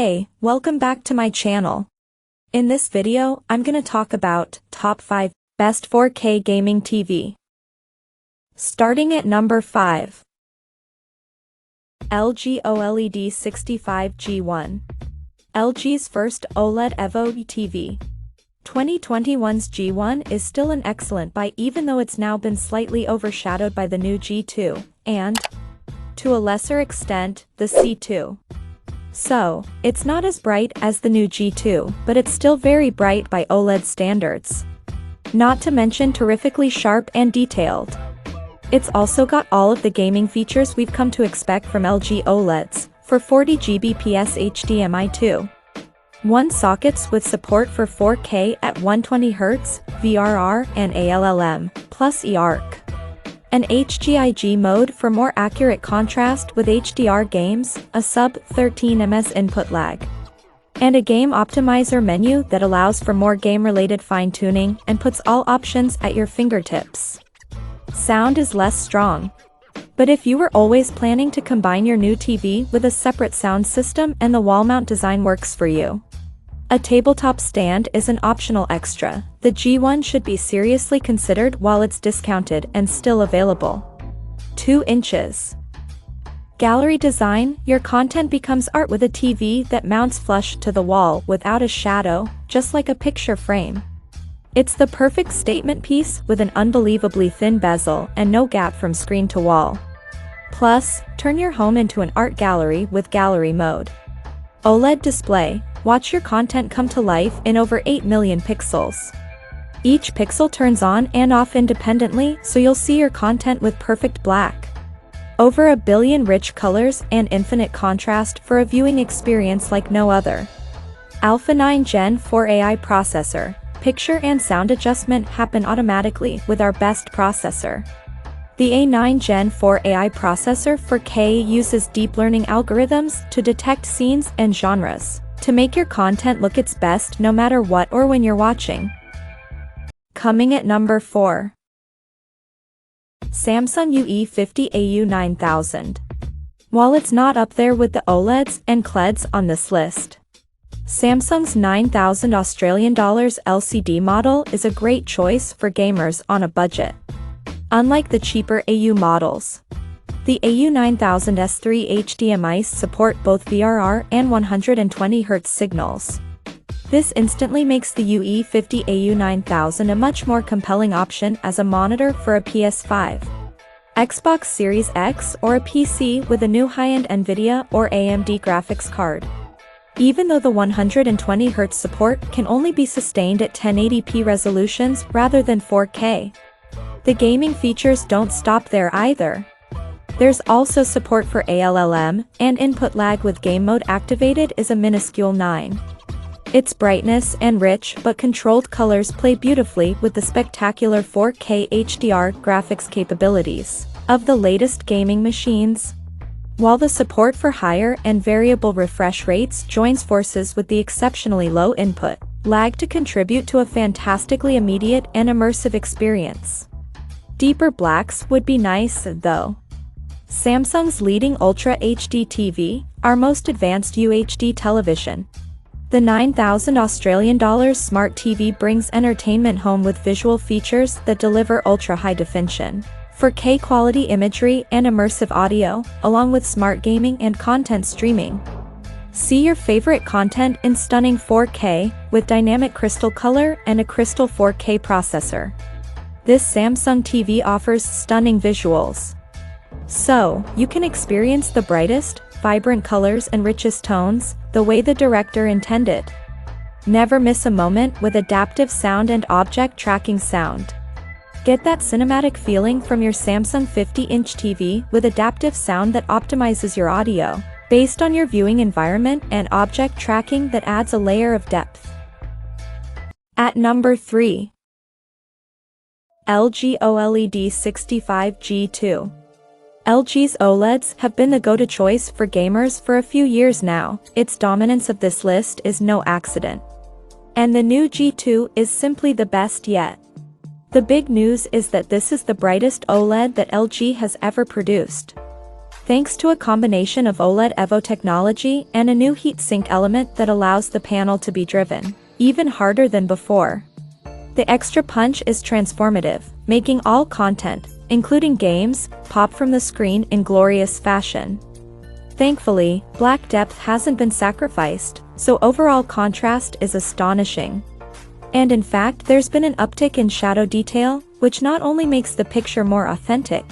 Hey, welcome back to my channel. In this video, I'm gonna talk about top 5 best 4K gaming TV. Starting at number 5. LG OLED 65G1. LG's first OLED Evo TV. 2021's G1 is still an excellent buy even though it's now been slightly overshadowed by the new G2, and, to a lesser extent, the C2. So, it's not as bright as the new G2, but it's still very bright by OLED standards. Not to mention terrifically sharp and detailed. It's also got all of the gaming features we've come to expect from LG OLEDs, for 40Gbps HDMI 2.1 sockets with support for 4K at 120Hz, VRR and ALLM, plus eARC. An HGIG mode for more accurate contrast with HDR games, a sub-13 ms input lag. And a game optimizer menu that allows for more game-related fine-tuning and puts all options at your fingertips. Sound is less strong. But if you were always planning to combine your new TV with a separate sound system and the wall mount design works for you. A tabletop stand is an optional extra. The G1 should be seriously considered while it's discounted and still available. 2 inches. Gallery design, your content becomes art with a TV that mounts flush to the wall without a shadow, just like a picture frame. It's the perfect statement piece with an unbelievably thin bezel and no gap from screen to wall. Plus, turn your home into an art gallery with gallery mode. OLED display. Watch your content come to life in over 8 million pixels. Each pixel turns on and off independently, so you'll see your content with perfect black. Over 1 billion rich colors and infinite contrast for a viewing experience like no other. Alpha 9 Gen 4 AI processor. Picture and sound adjustment happen automatically with our best processor. The A9 Gen 4 AI processor for K uses deep learning algorithms to detect scenes and genres, to make your content look its best no matter what or when you're watching. Coming at number 4. Samsung UE50 AU9000. While it's not up there with the OLEDs and QLEDs on this list, Samsung's $9,000 Australian dollars LCD model is a great choice for gamers on a budget. Unlike the cheaper AU models, the AU9000 S3 HDMIs support both VRR and 120Hz signals. This instantly makes the UE50 AU9000 a much more compelling option as a monitor for a PS5, Xbox Series X or a PC with a new high-end NVIDIA or AMD graphics card. Even though the 120Hz support can only be sustained at 1080p resolutions rather than 4K. The gaming features don't stop there either. There's also support for ALLM, and input lag with game mode activated is a minuscule 9. Its brightness and rich but controlled colors play beautifully with the spectacular 4K HDR graphics capabilities of the latest gaming machines. While the support for higher and variable refresh rates joins forces with the exceptionally low input lag to contribute to a fantastically immediate and immersive experience. Deeper blacks would be nice, though. Samsung's leading Ultra HD TV, our most advanced UHD television. The $9,000 Australian dollars smart TV brings entertainment home with visual features that deliver ultra-high definition, 4K quality imagery and immersive audio, along with smart gaming and content streaming. See your favorite content in stunning 4K, with dynamic crystal color and a crystal 4K processor. This Samsung TV offers stunning visuals. So, you can experience the brightest, vibrant colors and richest tones, the way the director intended. Never miss a moment with adaptive sound and object tracking sound. Get that cinematic feeling from your Samsung 50-inch TV with adaptive sound that optimizes your audio, based on your viewing environment and object tracking that adds a layer of depth. At number 3. LG OLED 65G2. LG's OLEDs have been the go-to choice for gamers for a few years now. Its dominance of this list is no accident. And the new G2 is simply the best yet. The big news is that this is the brightest OLED that LG has ever produced. thanks to a combination of OLED Evo technology and a new heatsink element that allows the panel to be driven even harder than before. The extra punch is transformative, making all content, including games, pop from the screen in glorious fashion. Thankfully, black depth hasn't been sacrificed, so overall contrast is astonishing. And in fact, there's been an uptick in shadow detail, which not only makes the picture more authentic,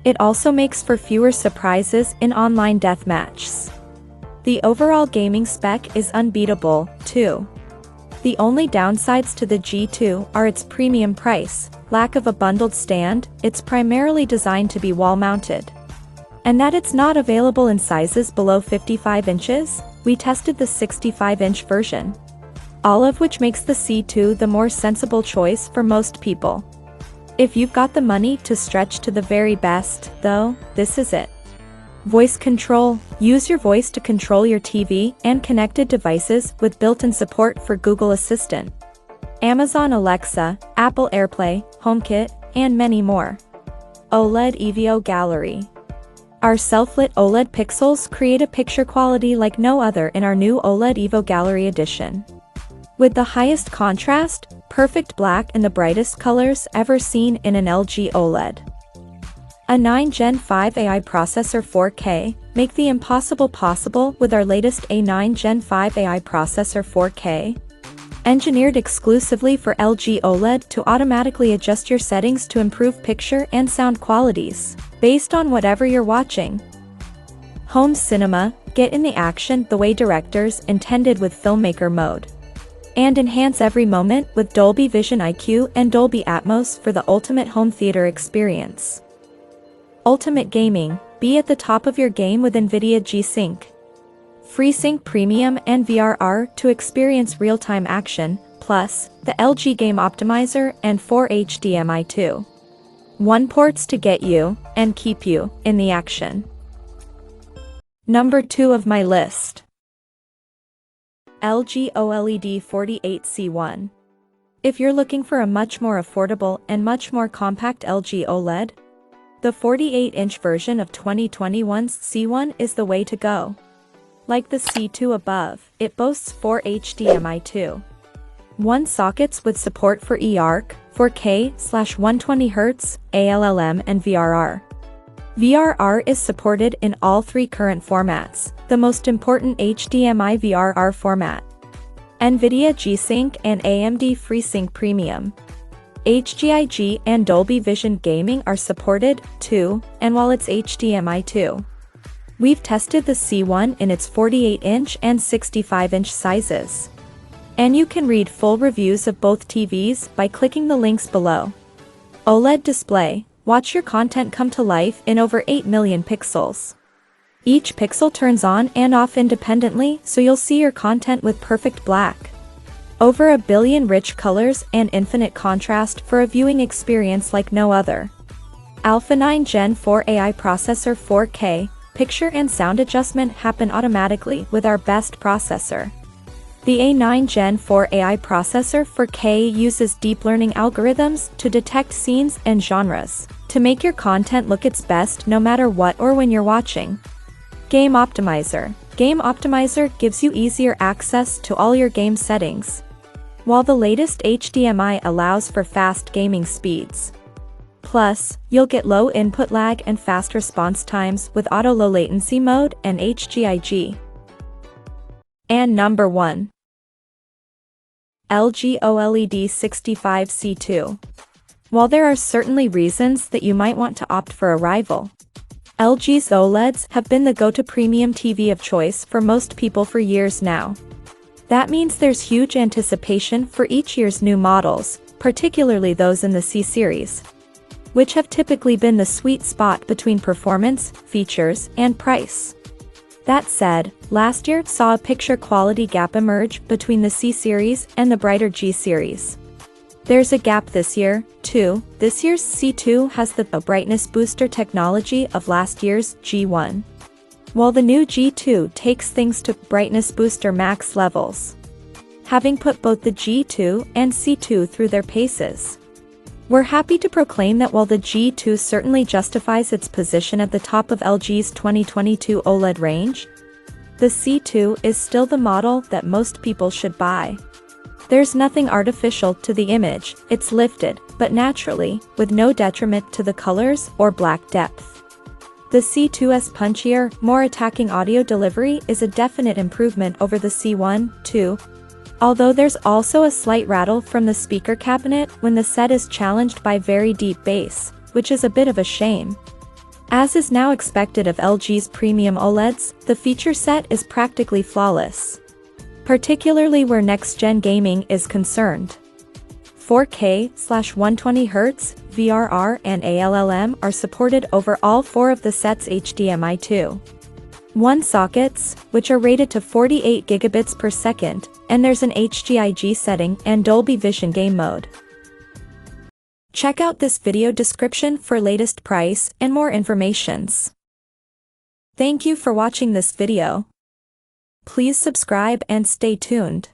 it also makes for fewer surprises in online deathmatches. The overall gaming spec is unbeatable, too. The only downsides to the G2 are its premium price, lack of a bundled stand, it's primarily designed to be wall-mounted, and that it's not available in sizes below 55 inches. We tested the 65-inch version, all of which makes the C2 the more sensible choice for most people. If you've got the money to stretch to the very best, though, this is it. Voice control. Use your voice to control your TV and connected devices with built-in support for Google Assistant, Amazon Alexa, Apple AirPlay, HomeKit, and many more. OLED Evo Gallery. Our self-lit OLED pixels create a picture quality like no other in our new OLED Evo Gallery edition. With the highest contrast, perfect black and the brightest colors ever seen in an LG OLED. A 9 Gen 5 AI processor 4K, make the impossible possible with our latest A9 Gen 5 AI processor 4K. Engineered exclusively for LG OLED to automatically adjust your settings to improve picture and sound qualities, based on whatever you're watching. Home cinema, get in the action the way directors intended with filmmaker mode. And enhance every moment with Dolby Vision IQ and Dolby Atmos for the ultimate home theater experience. Ultimate gaming, be at the top of your game with NVIDIA G-Sync. FreeSync Premium and VRR to experience real-time action, plus the LG Game Optimizer and 4 HDMI 2. 1 ports to get you and keep you in the action. Number 2 of my list. LG OLED 48C1. If you're looking for a much more affordable and much more compact LG OLED, the 48-inch version of 2021's C1 is the way to go. Like the C2 above, it boasts 4 HDMI 2. 1 sockets with support for eARC, 4K/120Hz, ALLM and VRR. VRR is supported in all 3 current formats, the most important HDMI VRR format, NVIDIA G-Sync and AMD FreeSync Premium. HGIG and Dolby Vision Gaming are supported, too, and while it's HDMI 2. We've tested the C1 in its 48-inch and 65-inch sizes. And you can read full reviews of both TVs by clicking the links below. OLED display, watch your content come to life in over 8 million pixels. Each pixel turns on and off independently, so you'll see your content with perfect black. Over 1 billion rich colors and infinite contrast for a viewing experience like no other. Alpha 9 Gen 4 AI processor 4K, picture and sound adjustment happen automatically with our best processor. The A9 Gen 4 AI processor 4K uses deep learning algorithms to detect scenes and genres, to make your content look its best no matter what or when you're watching. Game Optimizer. Game Optimizer gives you easier access to all your game settings, while the latest HDMI allows for fast gaming speeds. Plus, you'll get low input lag and fast response times with auto low latency mode and HGIG. And number 1. LG OLED 65C2. While there are certainly reasons that you might want to opt for a rival, LG's OLEDs have been the go-to premium TV of choice for most people for years now. That means there's huge anticipation for each year's new models, particularly those in the C-series, which have typically been the sweet spot between performance, features, and price. That said, last year saw a picture quality gap emerge between the C-series and the brighter G-series. There's a gap this year, too. This year's C2 has the brightness booster technology of last year's G1, while the new G2 takes things to brightness booster max levels, having put both the G2 and C2 through their paces. We're happy to proclaim that while the G2 certainly justifies its position at the top of LG's 2022 OLED range, the C2 is still the model that most people should buy. There's nothing artificial to the image, it's lifted, but naturally, with no detriment to the colors or black depth. The C2's punchier, more attacking audio delivery is a definite improvement over the C1, 2, although there's also a slight rattle from the speaker cabinet when the set is challenged by very deep bass, which is a bit of a shame. As is now expected of LG's premium OLEDs, the feature set is practically flawless, particularly where next-gen gaming is concerned. 4K/120Hz, VRR and ALLM are supported over all 4 of the set's HDMI 2.1 sockets, which are rated to 48 gigabits per second, and there's an HGIG setting and Dolby Vision game mode. Check out this video description for latest price and more informations. Thank you for watching this video. Please subscribe and stay tuned.